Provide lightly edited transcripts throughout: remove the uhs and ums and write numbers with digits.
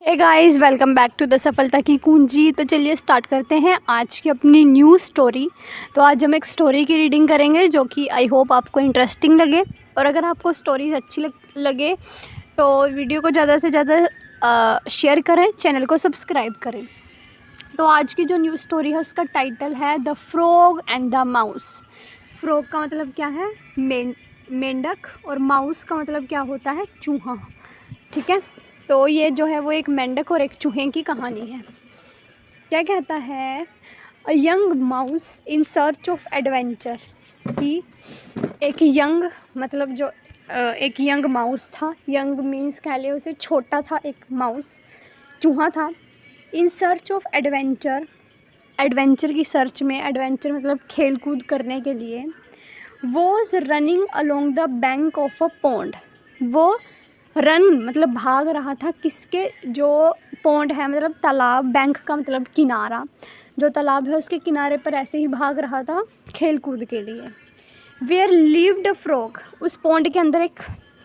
Hey guys, welcome back to the Safalta ki कुंजी। तो चलिए स्टार्ट करते हैं आज की अपनी न्यू स्टोरी। तो आज हम एक स्टोरी की रीडिंग करेंगे जो कि आई होप आपको इंटरेस्टिंग लगे। और अगर आपको स्टोरीज अच्छी लगे तो वीडियो को ज़्यादा से ज़्यादा शेयर करें, चैनल को सब्सक्राइब करें। तो आज की जो न्यू स्टोरी है उसका टाइटल है the frog and the mouse. Frog का मतलब क्या है? मेंढक। और माउस का मतलब क्या होता है? चूहा। ठीक है, तो ये जो है वो एक मेंढक और एक चूहे की कहानी है। क्या कहता है? A young mouse in search of adventure. कि एक यंग मतलब जो एक यंग माउस था। यंग मीन्स कह ले उसे छोटा था, एक माउस चूहा था। In search of adventure, adventure की सर्च में, एडवेंचर मतलब खेल कूद करने के लिए। Was running along the bank of a pond. वो रन मतलब भाग रहा था किसके? जो पॉन्ड है मतलब तालाब, बैंक का मतलब किनारा, जो तालाब है उसके किनारे पर ऐसे ही भाग रहा था खेल कूद के लिए। Where lived a frog. उस पॉन्ड के अंदर एक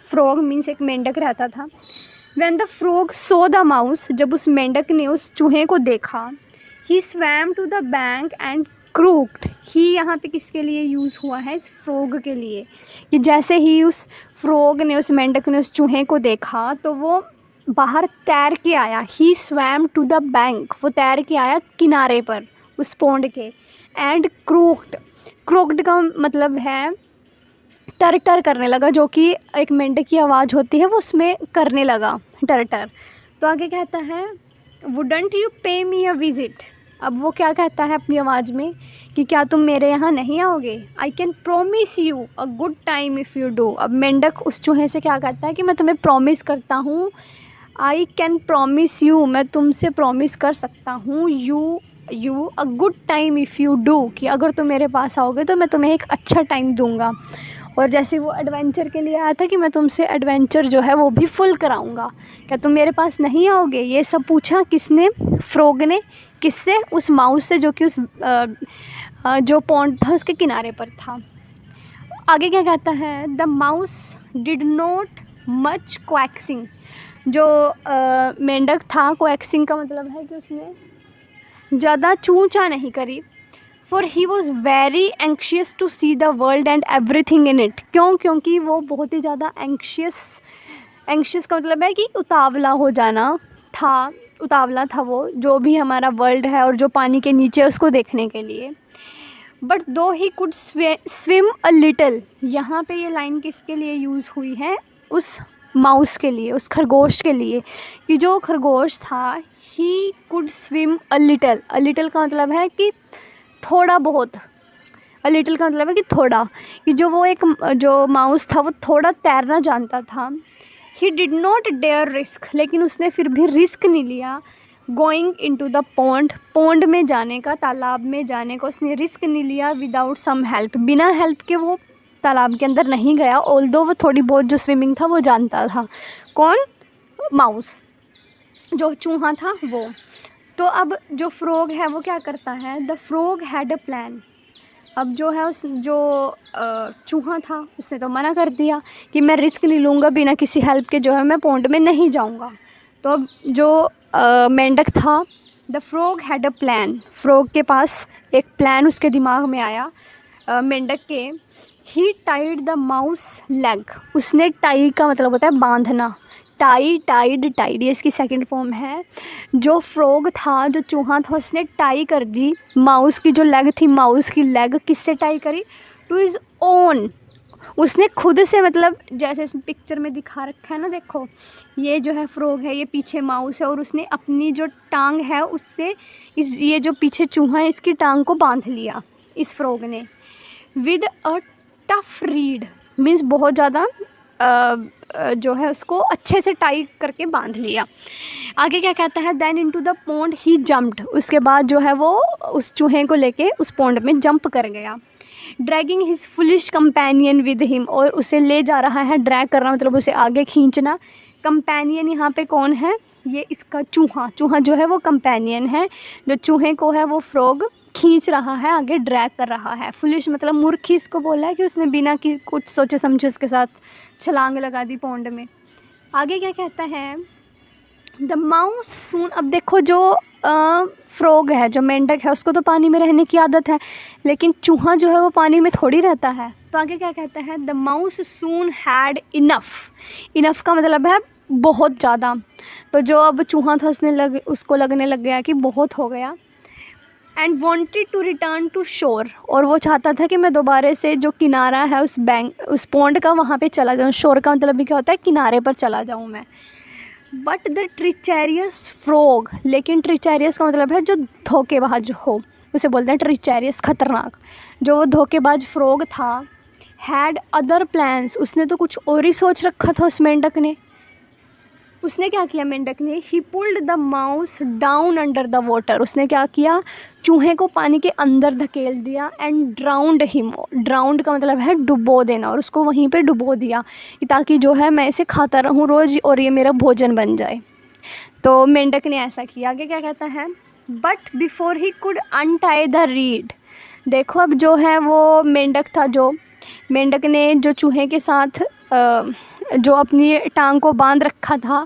फ्रॉग मीन्स एक मेंढक रहता था। When the frog saw the mouse, जब उस मेंढक ने उस चूहे को देखा, he swam to the bank and croaked. He यहाँ पे किसके लिए यूज़ हुआ है? इस फ्रॉग के लिए। कि जैसे ही उस फ्रॉग ने, उस मेंढक ने उस चूहे को देखा तो वो बाहर तैर के आया। ही स्वैम टू द बैंक, वो तैर के आया किनारे पर उस पॉन्ड के। एंड क्रूक्ड, क्रूक्ड का मतलब है टर टर करने लगा, जो कि एक मेंढक की आवाज़ होती है वो उसमें करने लगा टर टर। तो आगे कहता है वुडंट यू पे मी अ विज़िट। अब वो क्या कहता है अपनी आवाज़ में कि क्या तुम मेरे यहाँ नहीं आओगे? I can promise you a good time if you do. अब मेंढक उस चूहे से क्या कहता है कि मैं तुम्हें प्रॉमिस करता हूँ, आई कैन प्रॉमिस यू, मैं तुमसे प्रॉमिस कर सकता हूँ, you a good time if you do, कि अगर तुम मेरे पास आओगे तो मैं तुम्हें एक अच्छा टाइम दूंगा। और जैसे वो एडवेंचर के लिए आया था कि मैं तुमसे एडवेंचर जो है वो भी फुल कराऊंगा, क्या तुम मेरे पास नहीं आओगे? ये सब पूछा किसने? फ्रॉग ने। किससे? उस माउस से, जो कि उस जो पॉन्ड था उसके किनारे पर था। आगे क्या कहता है? The mouse did not much coaxing. जो मेंढक था, क्वैक्सिंग का मतलब है कि उसने ज़्यादा चूँ चाँ नहीं करी। For he was very anxious to see the world and everything in it. क्यों? क्योंकि वो बहुत ही ज़्यादा एंक्शियस का मतलब है कि उतावला हो जाना था, उतावला था वो, जो भी हमारा वर्ल्ड है और जो पानी के नीचे है उसको देखने के लिए। बट दो he could swim a little. यहाँ पे ये लाइन किसके लिए यूज़ हुई है? उस माउस के लिए, उस खरगोश के लिए। कि जो खरगोश था, he could swim a little. A little का मतलब है कि थोड़ा बहुत। अ लिटिल का मतलब है कि थोड़ा। कि जो वो एक जो माउस था वो थोड़ा तैरना जानता था। He did not dare risk, लेकिन उसने फिर भी रिस्क नहीं लिया। Going in to the pond, pond में जाने का, तालाब में जाने का उसने रिस्क नहीं लिया। विदाउट सम हेल्प, बिना हेल्प के वो तालाब के अंदर नहीं गया। ऑल्दो वो थोड़ी बहुत जो स्विमिंग था वो जानता था। कौन? माउस, जो चूहा था वो। तो अब जो फ्रॉग है वो क्या करता है? The frog had a plan. अब जो है उस जो चूहा था उसने तो मना कर दिया कि मैं रिस्क नहीं लूँगा, बिना किसी हेल्प के जो है मैं पॉन्ड में नहीं जाऊँगा। तो अब जो मेंढक था, the frog had a plan, frog के पास एक प्लान उसके दिमाग में आया मेंढक के। ही टाइड द माउस लेग। उसने टाई का मतलब होता है बांधना। टाई, टाइड, टाइड, ये इसकी सेकंड फॉर्म है। जो फ्रॉग था, जो चूहा था, उसने टाई कर दी माउस की जो लेग थी, माउस की लेग किससे टाई करी? Two is own. उसने खुद से, मतलब जैसे इस पिक्चर में दिखा रखा है ना, देखो ये जो है फ्रॉग है, ये पीछे माउस है, और उसने अपनी जो टांग है उससे इस ये जो पीछे चूहा है इसकी टांग को बांध लिया इस फ्रॉग ने। With a tough read means बहुत ज़्यादा जो है उसको अच्छे से टाई करके बांध लिया। आगे क्या कहता है? Then into the pond he jumped. उसके बाद जो है वो उस चूहे को लेके उस पॉन्ड में जंप कर गया। Dragging his foolish companion with him, और उसे ले जा रहा है, ड्रैग करना मतलब उसे आगे खींचना। कंपेनियन यहाँ पे कौन है? ये इसका चूहा। चूहा जो है वो कंपेनियन है, जो चूहे को है वो फ्रॉग खींच रहा है, आगे ड्रैग कर रहा है। फुलिश मतलब मूर्ख ही इसको बोला है कि उसने बिना कि कुछ सोचे समझे उसके साथ छलांग लगा दी पॉन्ड में। आगे क्या कहता है? द माउस सून, अब देखो जो फ्रॉग है, जो मेंढक है, उसको तो पानी में रहने की आदत है, लेकिन चूहा जो है वो पानी में थोड़ी रहता है। तो आगे क्या कहता है, the mouse soon had enough. Enough का मतलब है बहुत ज़्यादा। तो जो अब चूहा था उसको लगने लग गया कि बहुत हो गया। And wanted to return to shore, और वो चाहता था कि मैं दोबारा से जो किनारा है उस पॉन्ड का, वहाँ पे चला जाऊँ। शोर का मतलब भी क्या होता है, किनारे पर चला जाऊँ मैं। बट द ट्रिचेरियस फ्रॉग, लेकिन ट्रिचेरियस का मतलब है जो धोखेबाज हो, उसे बोलते हैं ट्रिचेरियस, खतरनाक। जो वो धोखेबाज फ्रॉग था, हैड अदर प्लान्स, उसने तो कुछ और ही सोच रखा था उस मेंढक ने। उसने क्या किया मेंढक ने, ही pulled the mouse down under the water, उसने क्या किया, चूहे को पानी के अंदर धकेल दिया। एंड ड्राउंड हिम, ड्राउंड का मतलब है डुबो देना, और उसको वहीं पे डुबो दिया कि ताकि जो है मैं इसे खाता रहूं रोज़ और ये मेरा भोजन बन जाए। तो मेंढक ने ऐसा किया। आगे क्या कहता है, but before he could untie the read, देखो अब जो है वो मेंढक था, जो मेंढक ने जो चूहे के साथ जो अपनी टांग को बांध रखा था,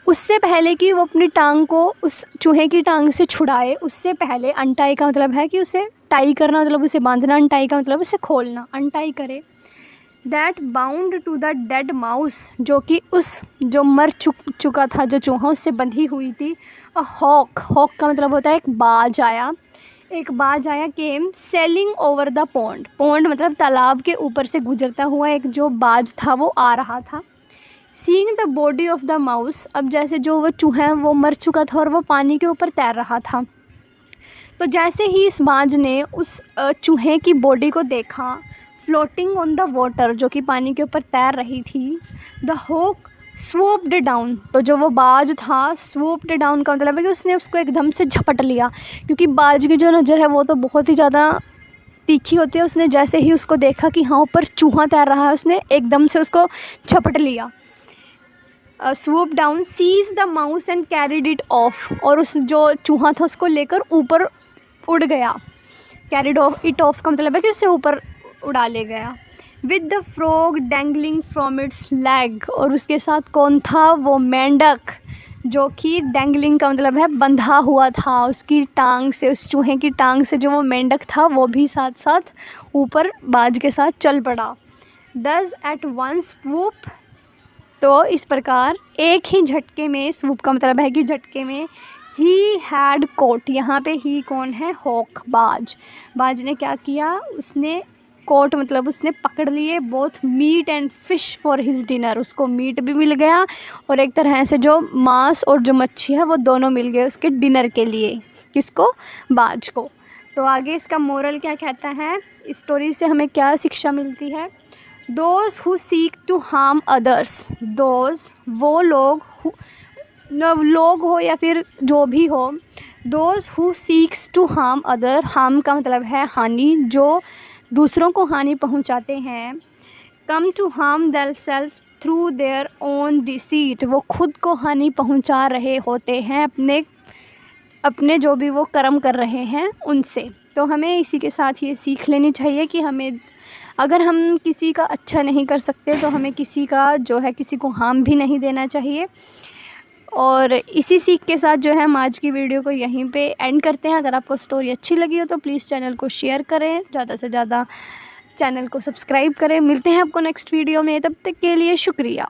उससे पहले कि वो अपनी टांग को उस चूहे की टांग से छुड़ाए, उससे पहले, अनटाई का मतलब है कि उसे टाई करना, मतलब उसे बांधना, अनटाई का मतलब उसे खोलना, अनटाई करे। That bound to the dead mouse, जो कि उस जो मर चुका था जो चूहा, उससे बंधी हुई थी। अ हॉक, हॉक का मतलब होता है एक बाज आया, एक बाज आया। Came sailing over the pond, pond मतलब तालाब के ऊपर से गुजरता हुआ एक जो बाज था वो आ रहा था। Seeing the body of the mouse, अब जैसे जो वो चूहा है वो मर चुका था और वो पानी के ऊपर तैर रहा था। तो जैसे ही इस बाज ने उस चूहे की बॉडी को देखा, फ्लोटिंग ऑन द वाटर, जो कि पानी के ऊपर तैर रही थी, द हॉक स्वूप्ड डाउन, तो जो वो बाज था, स्वूप्ड डाउन का मतलब है कि उसने उसको एकदम से झपट लिया, क्योंकि बाज की जो नज़र है वो तो बहुत ही ज़्यादा तीखी होती है। उसने जैसे ही उसको देखा कि हाँ ऊपर चूहा तैर रहा है, उसने एकदम से उसको झपट लिया। Swoop down, seize the mouse and carried it off, और उस जो चूहा था उसको लेकर ऊपर उड़ गया। कैरिड ऑफ इट ऑफ का मतलब है कि उससे ऊपर उड़ा ले गया। With the frog dangling from its leg, और उसके साथ कौन था, वो मेंढक, जो कि डैंगलिंग का मतलब है बंधा हुआ था उसकी टांग से, उस चूहे की टांग से जो वो मेंढक था वो भी साथ साथ ऊपर बाज के साथ चल पड़ा। दस एट वन स्वूप, तो इस प्रकार एक ही झटके में, स्वूप का मतलब है कि झटके में, ही हैड कोट, यहाँ पे ही कौन है, हॉक, बाज। बाज ने क्या किया, उसने कोट मतलब उसने पकड़ लिए both meat and fish for his dinner, उसको मीट भी मिल गया और एक तरह से जो मांस और जो मच्छी है वो दोनों मिल गए उसके डिनर के लिए। किसको, बाज को। तो आगे इसका मोरल क्या कहता है, इस स्टोरी से हमें क्या शिक्षा मिलती है, those who seek to harm others, those वो लोग, लोग हो या फिर जो भी हो, those who seeks to harm other, harm का मतलब है हानि, जो दूसरों को हानि पहुंचाते हैं, come to harm themselves through their own deceit, वो खुद को हानि पहुंचा रहे होते हैं अपने जो भी वो कर्म कर रहे हैं उनसे। तो हमें इसी के साथ ये सीख लेनी चाहिए कि हमें, अगर हम किसी का अच्छा नहीं कर सकते तो हमें किसी का जो है किसी को हार्म भी नहीं देना चाहिए। और इसी सीख के साथ जो है हम आज की वीडियो को यहीं पे एंड करते हैं। अगर आपको स्टोरी अच्छी लगी हो तो प्लीज़ चैनल को शेयर करें, ज़्यादा से ज़्यादा चैनल को सब्सक्राइब करें। मिलते हैं आपको नेक्स्ट वीडियो में, तब तक के लिए शुक्रिया।